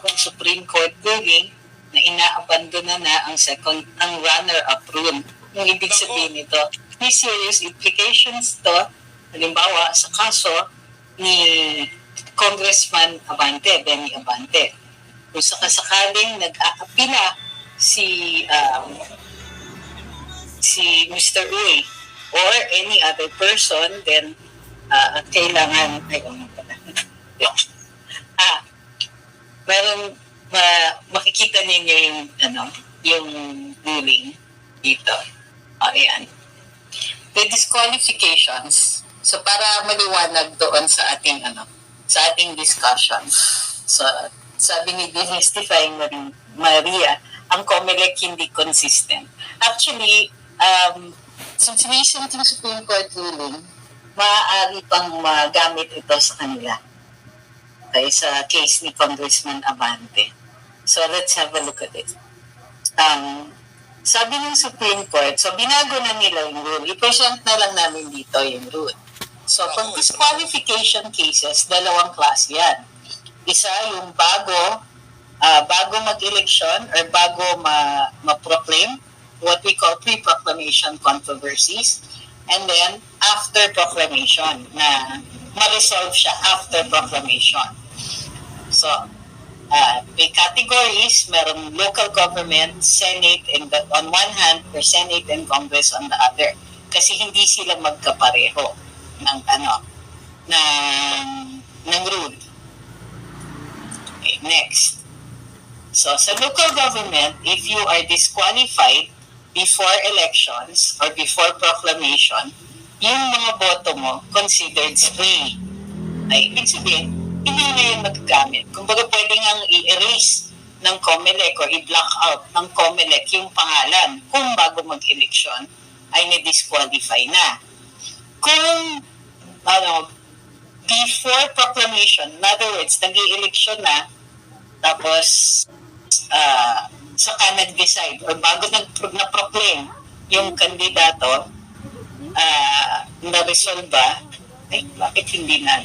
bagong Supreme Court ruling na inaabandona na ang runner-up rule. Yung ibig sabihin nito, may serious implications to, halimbawa sa kaso ni Congressman Abante, Benny Abante. Kung sakasakaling nag-aapila si Mr. Uy or any other person, then kailangan merong makikita ninyo yung ruling dito. Ayan. The disqualifications. So para maliwanag doon sa ating discussion. So sabi ni Demystifying Maria, ang COMELEC hindi consistent. Actually, since recent yung Supreme Court ruling, maaari pang magamit ito sa kanila. Okay, sa case ni Congressman Abante. So let's have a look at it. Sabi ng Supreme Court, so binago na nila yung rule. I-present na lang namin dito yung rule. So pag disqualification cases, dalawang klase yan. Isa yung bago mag-election or bago ma-proclaim, what we call pre-proclamation controversies, and then after proclamation, na ma-resolve siya after proclamation. So, may categories, merong local government, Senate on one hand, or Senate and Congress on the other. Kasi hindi sila magkapareho ng rule. Okay, next. So, sa local government, if you are disqualified before elections or before proclamation, yung mga boto mo considered stray. Ay, ibig sabihin, hindi na yung magagamit. Kumbaga pwede ngang i-erase ng COMELEC or i-block out ng COMELEC yung pangalan kung bago mag-eleksyon ay na-disqualify na. Kung before proclamation, in other words, nag-i-eleksyon na, tapos saka nag-decide or bago na-proclaim yung kandidato, na-resolve ba? Ay, bakit hindi na?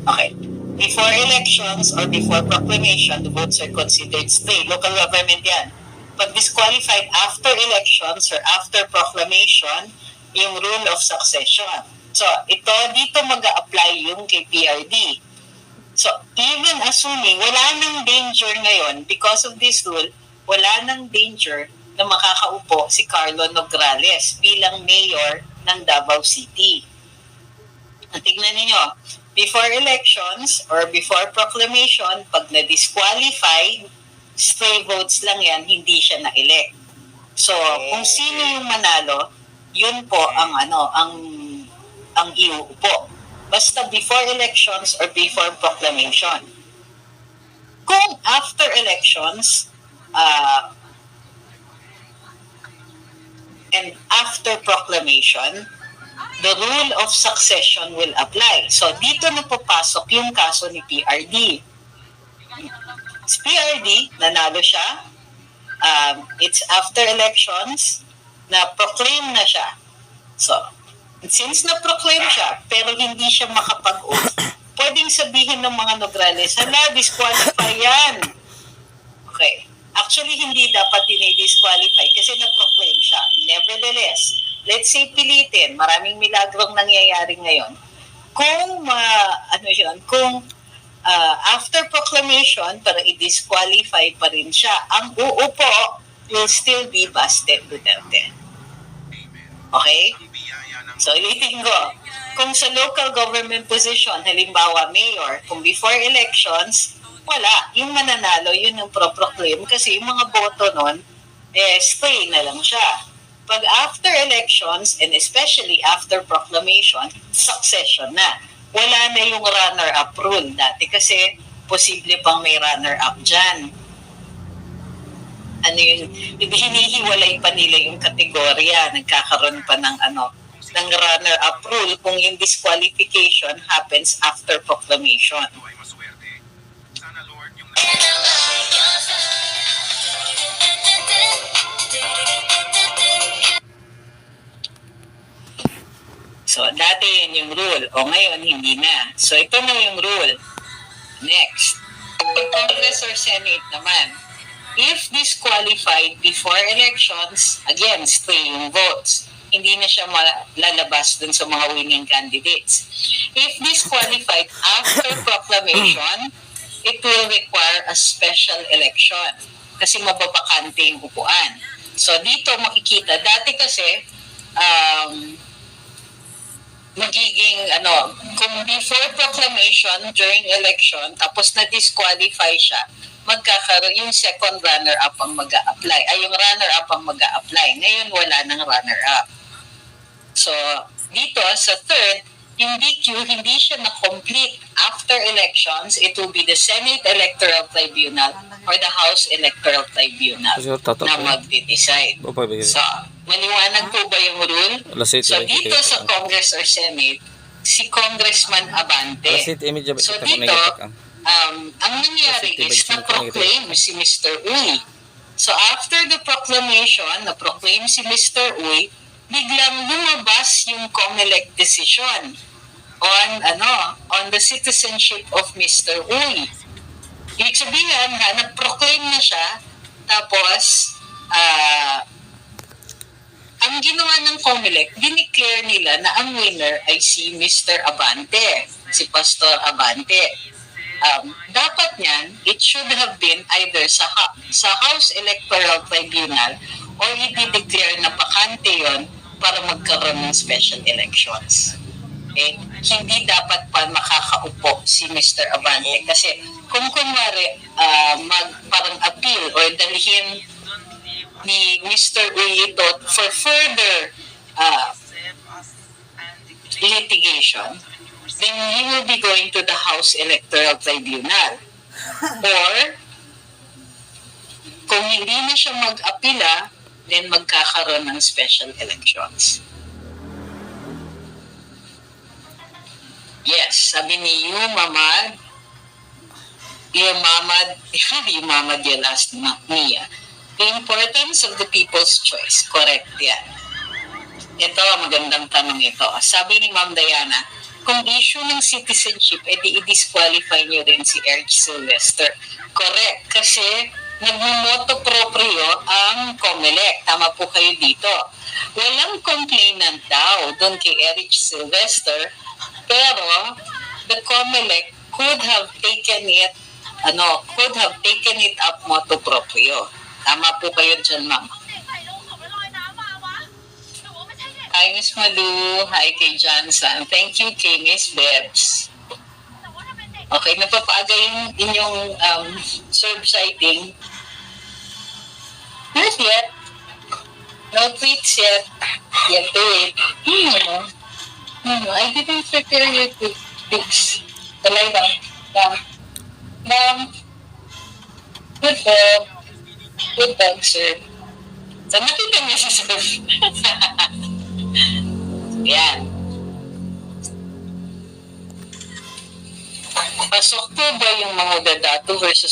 Okay. Before elections or before proclamation, the votes are considered stray. Local government yan. Pag disqualified after elections or after proclamation, yung rule of succession. So, dito mag-a-apply yung kay PRD. So, even assuming wala nang danger ngayon, because of this rule, wala nang danger na makakaupo si Carlo Nograles bilang mayor ng Davao City. Tingnan niyo, before elections or before proclamation, pag na-disqualified, stray votes lang yan, hindi siya na-elect. So, kung sino yung manalo, yun po ang iuupo. Basta before elections or before proclamation. Kung after elections, and after proclamation, the rule of succession will apply. So, dito na papasok yung kaso ni PRD. Si PRD, nanalo siya. It's after elections, na-proclaim na siya. So, since na-proclaim siya, pero hindi siya makapag-oath, pwedeng sabihin ng mga Nograles, disqualify yan. Okay. Actually, hindi dapat dinidisqualify kasi na-proclaim siya. Nevertheless, let's say pilitin, maraming milagrong nangyayari ngayon. Kung after proclamation, para i-disqualify pa rin siya, ang uupo will still be Baste Duterte. Okay? So, ulitin ko, kung sa local government position, halimbawa mayor, kung before elections, wala. Yung mananalo, yun yung pro-proclaim kasi yung mga boto nun, stay na lang siya. Pag after elections, and especially after proclamation, succession na. Wala na yung runner-up rule dati kasi posible pang may runner-up dyan. Hinihiwalay pa nila yung kategorya, nagkakaroon pa ng runner-up rule kung yung disqualification happens after proclamation. So, dati yun yung rule. O ngayon, hindi na. So, ito na yung rule. Next. Congress or Senate naman, if disqualified before elections, again, stray yung votes. Hindi na siya lalabas dun sa mga winning candidates. If disqualified after proclamation, it will require a special election kasi mababakante yung upuan. So dito makikita, dati kasi magiging kung before proclamation during election tapos na-disqualify siya, magkakaroon yung second runner-up ang mag-a-apply. Ay, yung runner-up ang mag-a-apply. Ngayon wala nang runner-up. So, dito sa third, yung DQ, hindi siya na-complete after elections. It will be the Senate Electoral Tribunal or the House Electoral Tribunal na magde-decide. So, maliwanag po ba yung rule? So, dito sa Congress or Senate, si Congressman Abante. So, dito, ang nangyari is na-proclaim si Mr. Uy. So, after the proclamation, na-proclaim si Mr. Uy, biglang lumabas yung COMELEC decision on the citizenship of Mr. Uy. Ibig sabihin, nag-proclaim na siya, tapos, ang ginawa ng COMELEC, dineclare nila na ang winner ay si Mr. Abante, si Pastor Abante. Dapat niyan, it should have been either sa House Electoral Tribunal or i-declare na bakante yon para magkaroon ng special elections. Hindi dapat pa makakaupo si Mr. Abante kasi kung kunwari parang appeal or dalhin ni Mr. Uy ito for further litigation, then he will be going to the House Electoral Tribunal. Or, kung hindi na siya mag-apila, then magkakaroon ng special elections. Yes, sabi ni Yumamad yung last niya. The importance of the people's choice. Correct yan. Ito, magandang tanong ito. Sabi ni Ma'am Diana, kung issue ng citizenship, edi i-disqualify niyo rin si Eric Sylvester. Correct. Kasi nagmumoto proprio ang COMELEC. Tama po kayo dito. Walang complainant daw doon kay Eric Sylvester, pero the COMELEC could have taken it up motu proprio. Tama po kayo dyan, ma'am. Hi, Miss Malu. Hi kay Johnson. Thank you kay Miss Bebs. Okay, napapaaga yung inyong serve citing. Not yet. No tweets yet. Yet to wait. No, I didn't prepare your tweets. Talay lang. Good dog, sir. So, nakita niyo si sir. Yan. Pasok po ba yung mga dadato versus